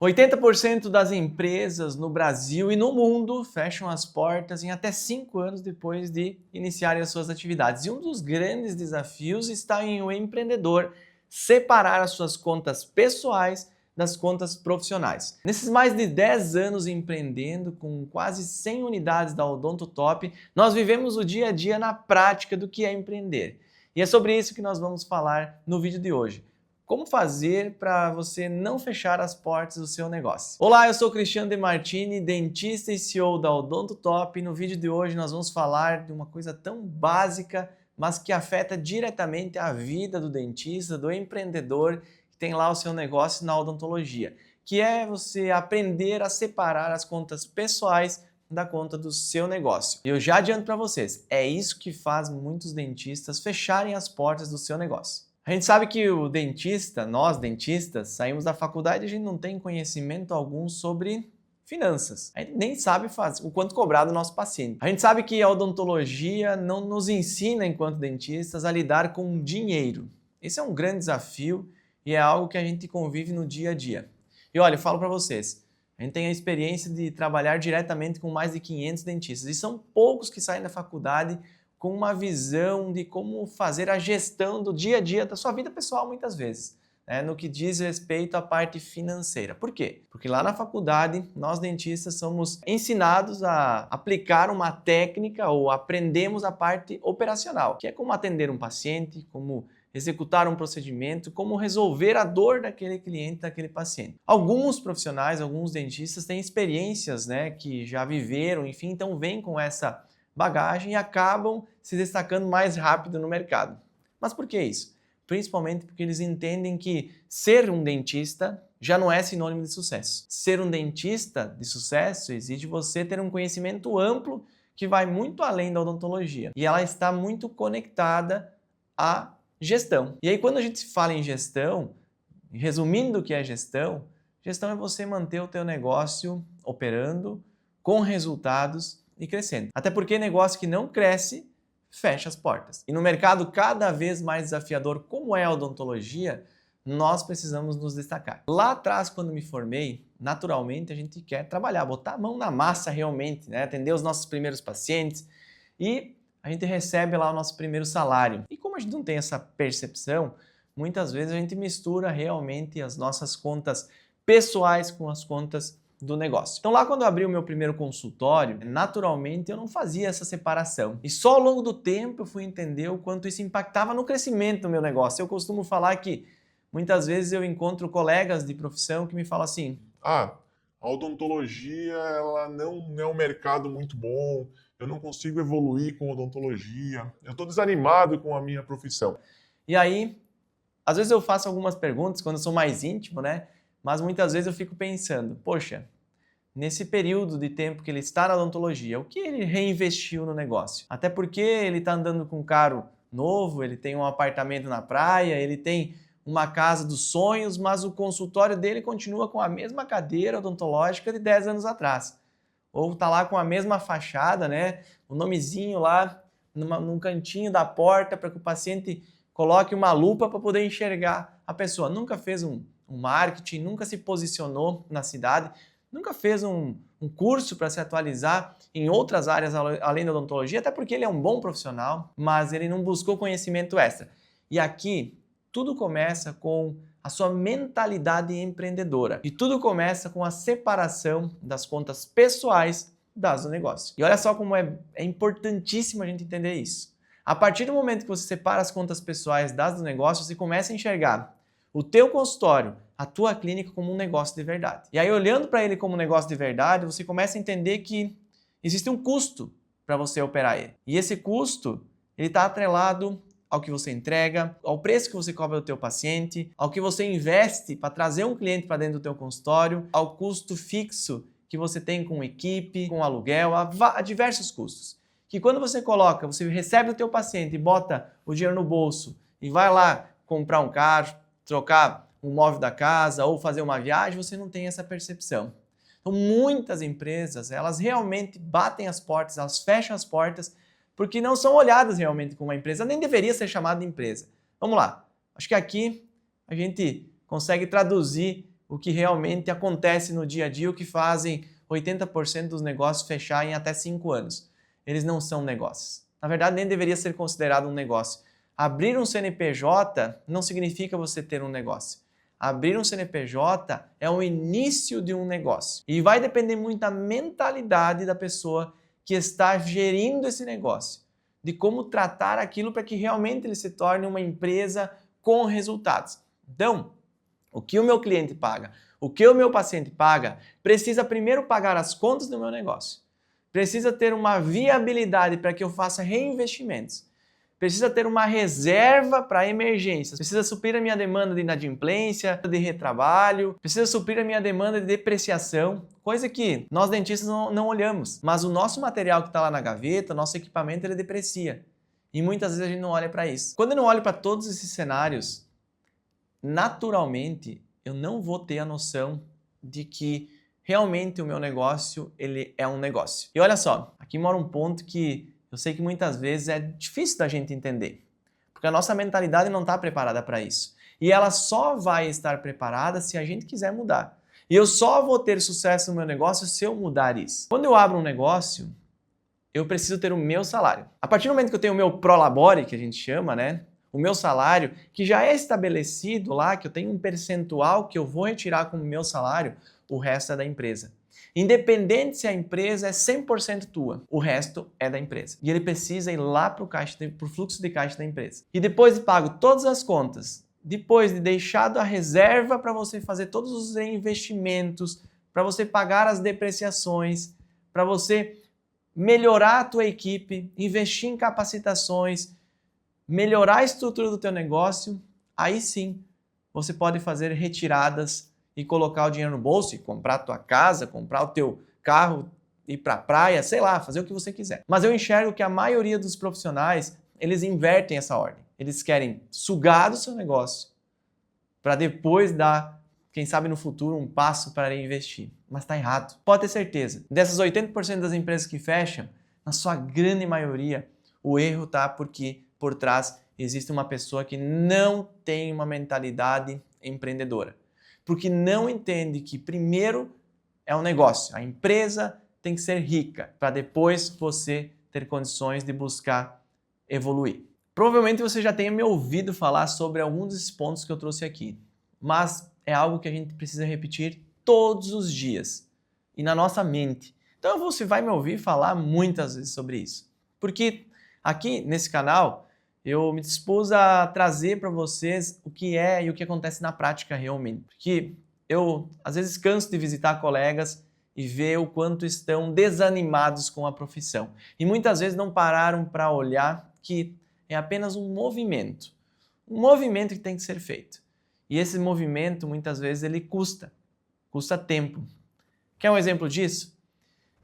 80% das empresas no Brasil e no mundo fecham as portas em até 5 anos depois de iniciarem as suas atividades. E um dos grandes desafios está em o empreendedor separar as suas contas pessoais das contas profissionais. Nesses mais de 10 anos empreendendo, com quase 100 unidades da Odonto Top, nós vivemos o dia a dia na prática do que é empreender. E é sobre isso que nós vamos falar no vídeo de hoje. Como fazer para você não fechar as portas do seu negócio? Olá, eu sou Cristiano De Martini, dentista e CEO da Odonto Top, e no vídeo de hoje nós vamos falar de uma coisa tão básica, mas que afeta diretamente a vida do dentista, do empreendedor que tem lá o seu negócio na odontologia, que é você aprender a separar as contas pessoais da conta do seu negócio. E eu já adianto para vocês, é isso que faz muitos dentistas fecharem as portas do seu negócio. A gente sabe que o dentista, nós dentistas, saímos da faculdade e a gente não tem conhecimento algum sobre finanças. A gente nem sabe o quanto cobrar do nosso paciente. A gente sabe que a odontologia não nos ensina, enquanto dentistas, a lidar com dinheiro. Esse é um grande desafio e é algo que a gente convive no dia a dia. E olha, eu falo para vocês, a gente tem a experiência de trabalhar diretamente com mais de 500 dentistas e são poucos que saem da faculdade com uma visão de como fazer a gestão do dia a dia da sua vida pessoal muitas vezes, né, no que diz respeito à parte financeira. Por quê? Porque lá na faculdade, nós dentistas somos ensinados a aplicar uma técnica ou aprendemos a parte operacional, que é como atender um paciente, como executar um procedimento, como resolver a dor daquele cliente, daquele paciente. Alguns profissionais, alguns dentistas têm experiências, né, que já viveram, enfim, então vêm com essa bagagem e acabam se destacando mais rápido no mercado. Mas por que isso? Principalmente porque eles entendem que ser um dentista já não é sinônimo de sucesso. Ser um dentista de sucesso exige você ter um conhecimento amplo que vai muito além da odontologia. E ela está muito conectada à gestão. E aí quando a gente fala em gestão, resumindo o que é gestão é você manter o teu negócio operando com resultados e crescendo. Até porque negócio que não cresce, fecha as portas. E no mercado cada vez mais desafiador como é a odontologia, nós precisamos nos destacar. Lá atrás, quando me formei, naturalmente a gente quer trabalhar, botar a mão na massa realmente, né? Atender os nossos primeiros pacientes e a gente recebe lá o nosso primeiro salário. E como a gente não tem essa percepção, muitas vezes a gente mistura realmente as nossas contas pessoais com as contas do negócio. Então lá quando eu abri o meu primeiro consultório, naturalmente eu não fazia essa separação. E só ao longo do tempo eu fui entender o quanto isso impactava no crescimento do meu negócio. Eu costumo falar que muitas vezes eu encontro colegas de profissão que me falam assim: a odontologia ela não é um mercado muito bom, eu não consigo evoluir com odontologia, eu estou desanimado com a minha profissão. E aí, às vezes eu faço algumas perguntas quando eu sou mais íntimo, né? Mas muitas vezes eu fico pensando, poxa, nesse período de tempo que ele está na odontologia, o que ele reinvestiu no negócio? Até porque ele está andando com um carro novo, ele tem um apartamento na praia, ele tem uma casa dos sonhos, mas o consultório dele continua com a mesma cadeira odontológica de 10 anos atrás. Ou está lá com a mesma fachada, né? O nomezinho lá num cantinho da porta para que o paciente coloque uma lupa para poder enxergar a pessoa. Nunca fez um marketing, nunca se posicionou na cidade, nunca fez um curso para se atualizar em outras áreas além da odontologia, até porque ele é um bom profissional, mas ele não buscou conhecimento extra. E aqui, tudo começa com a sua mentalidade empreendedora. E tudo começa com a separação das contas pessoais das do negócio. E olha só como é importantíssimo a gente entender isso. A partir do momento que você separa as contas pessoais das do negócio, você começa a enxergar o teu consultório, a tua clínica como um negócio de verdade. E aí, olhando para ele como um negócio de verdade, você começa a entender que existe um custo para você operar ele. E esse custo, ele está atrelado ao que você entrega, ao preço que você cobra do teu paciente, ao que você investe para trazer um cliente para dentro do teu consultório, ao custo fixo que você tem com equipe, com aluguel, a diversos custos. Que quando você coloca, você recebe o teu paciente e bota o dinheiro no bolso e vai lá comprar um carro, trocar um móvel da casa ou fazer uma viagem, você não tem essa percepção. Então muitas empresas, elas realmente batem as portas, elas fecham as portas porque não são olhadas realmente como uma empresa, nem deveria ser chamada de empresa. Vamos lá, acho que aqui a gente consegue traduzir o que realmente acontece no dia a dia, o que fazem 80% dos negócios fechar em até 5 anos. Eles não são negócios. Na verdade, nem deveria ser considerado um negócio. Abrir um CNPJ não significa você ter um negócio. Abrir um CNPJ é o início de um negócio. E vai depender muito da mentalidade da pessoa que está gerindo esse negócio, de como tratar aquilo para que realmente ele se torne uma empresa com resultados. Então, o que o meu cliente paga, o que o meu paciente paga, precisa primeiro pagar as contas do meu negócio. Precisa ter uma viabilidade para que eu faça reinvestimentos. Precisa ter uma reserva para emergências. Precisa suprir a minha demanda de inadimplência, de retrabalho. Precisa suprir a minha demanda de depreciação, coisa que nós dentistas não olhamos. Mas o nosso material que está lá na gaveta, nosso equipamento, ele deprecia. E muitas vezes a gente não olha para isso. Quando eu não olho para todos esses cenários, naturalmente eu não vou ter a noção de que realmente o meu negócio ele é um negócio. E olha só, aqui mora um ponto que eu sei que muitas vezes é difícil da gente entender, porque a nossa mentalidade não está preparada para isso. E ela só vai estar preparada se a gente quiser mudar. E eu só vou ter sucesso no meu negócio se eu mudar isso. Quando eu abro um negócio, eu preciso ter o meu salário. A partir do momento que eu tenho o meu prolabore, que a gente chama, né? O meu salário, que já é estabelecido lá, que eu tenho um percentual que eu vou retirar como meu salário, o resto é da empresa. Independente se a empresa é 100% tua, o resto é da empresa. E ele precisa ir lá para o fluxo de caixa da empresa. E depois de pago todas as contas, depois de deixado a reserva para você fazer todos os investimentos, para você pagar as depreciações, para você melhorar a tua equipe, investir em capacitações, melhorar a estrutura do teu negócio, aí sim você pode fazer retiradas e colocar o dinheiro no bolso e comprar a tua casa, comprar o teu carro, ir para a praia, sei lá, fazer o que você quiser. Mas eu enxergo que a maioria dos profissionais, eles invertem essa ordem. Eles querem sugar do seu negócio para depois dar, quem sabe no futuro, um passo para investir. Mas está errado. Pode ter certeza. Dessas 80% das empresas que fecham, na sua grande maioria, o erro está porque por trás existe uma pessoa que não tem uma mentalidade empreendedora. Porque não entende que primeiro é um negócio. A empresa tem que ser rica para depois você ter condições de buscar evoluir. Provavelmente você já tenha me ouvido falar sobre alguns desses pontos que eu trouxe aqui, mas é algo que a gente precisa repetir todos os dias e na nossa mente. Então você vai me ouvir falar muitas vezes sobre isso. Porque aqui nesse canal eu me dispus a trazer para vocês o que é e o que acontece na prática realmente. Porque eu, às vezes, canso de visitar colegas e ver o quanto estão desanimados com a profissão. E muitas vezes não pararam para olhar que é apenas um movimento. Um movimento que tem que ser feito. E esse movimento, muitas vezes, ele custa tempo. Quer um exemplo disso?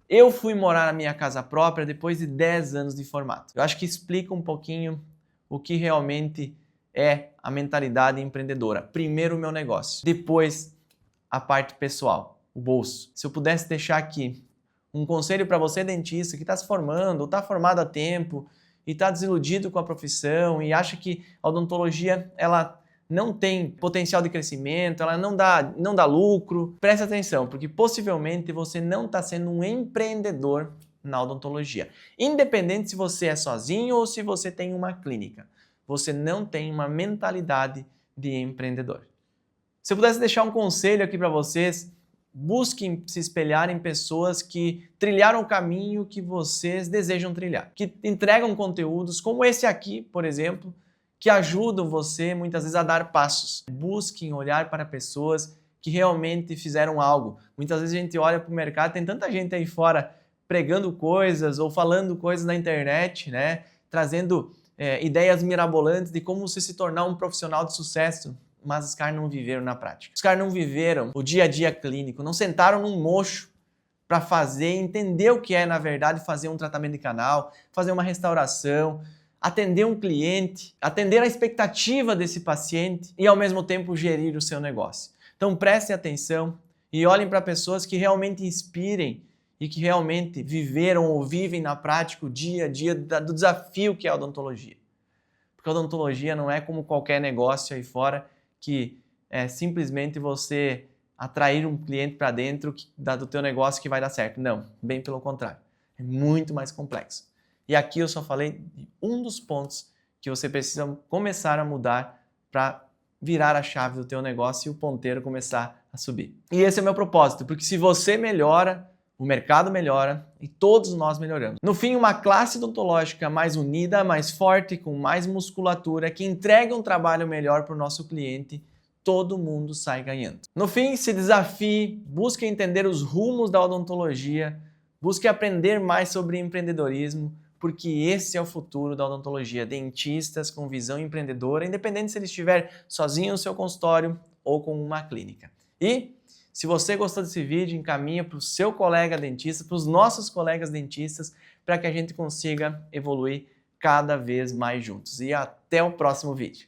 Eu fui morar na minha casa própria depois de 10 anos de formato. Eu acho que explica um pouquinho o que realmente é a mentalidade empreendedora. Primeiro o meu negócio, depois a parte pessoal, o bolso. Se eu pudesse deixar aqui um conselho para você, dentista, que está se formando, ou está formado há tempo, e está desiludido com a profissão, e acha que a odontologia ela não tem potencial de crescimento, ela não dá lucro, preste atenção, porque possivelmente você não está sendo um empreendedor na odontologia. Independente se você é sozinho ou se você tem uma clínica, você não tem uma mentalidade de empreendedor. Se eu pudesse deixar um conselho aqui para vocês, busquem se espelhar em pessoas que trilharam o caminho que vocês desejam trilhar, que entregam conteúdos como esse aqui, por exemplo, que ajudam você muitas vezes a dar passos. Busquem olhar para pessoas que realmente fizeram algo. Muitas vezes a gente olha para o mercado, tem tanta gente aí fora pregando coisas ou falando coisas na internet, né? Trazendo ideias mirabolantes de como você se tornar um profissional de sucesso, mas os caras não viveram na prática. Os caras não viveram o dia a dia clínico, não sentaram num mocho para entender o que é, na verdade, fazer um tratamento de canal, fazer uma restauração, atender um cliente, atender a expectativa desse paciente e, ao mesmo tempo, gerir o seu negócio. Então, prestem atenção e olhem para pessoas que realmente inspirem e que realmente viveram ou vivem na prática o dia a dia do desafio que é a odontologia. Porque a odontologia não é como qualquer negócio aí fora que simplesmente você atrair um cliente para dentro do teu negócio que vai dar certo. Não, bem pelo contrário. É muito mais complexo. E aqui eu só falei de um dos pontos que você precisa começar a mudar para virar a chave do teu negócio e o ponteiro começar a subir. E esse é o meu propósito, porque se você melhora, o mercado melhora e todos nós melhoramos. No fim, uma classe odontológica mais unida, mais forte, com mais musculatura, que entrega um trabalho melhor para o nosso cliente, todo mundo sai ganhando. No fim, se desafie, busque entender os rumos da odontologia, busque aprender mais sobre empreendedorismo, porque esse é o futuro da odontologia. Dentistas com visão empreendedora, independente se ele estiver sozinho no seu consultório ou com uma clínica. E se você gostou desse vídeo, encaminha para o seu colega dentista, para os nossos colegas dentistas, para que a gente consiga evoluir cada vez mais juntos. E até o próximo vídeo.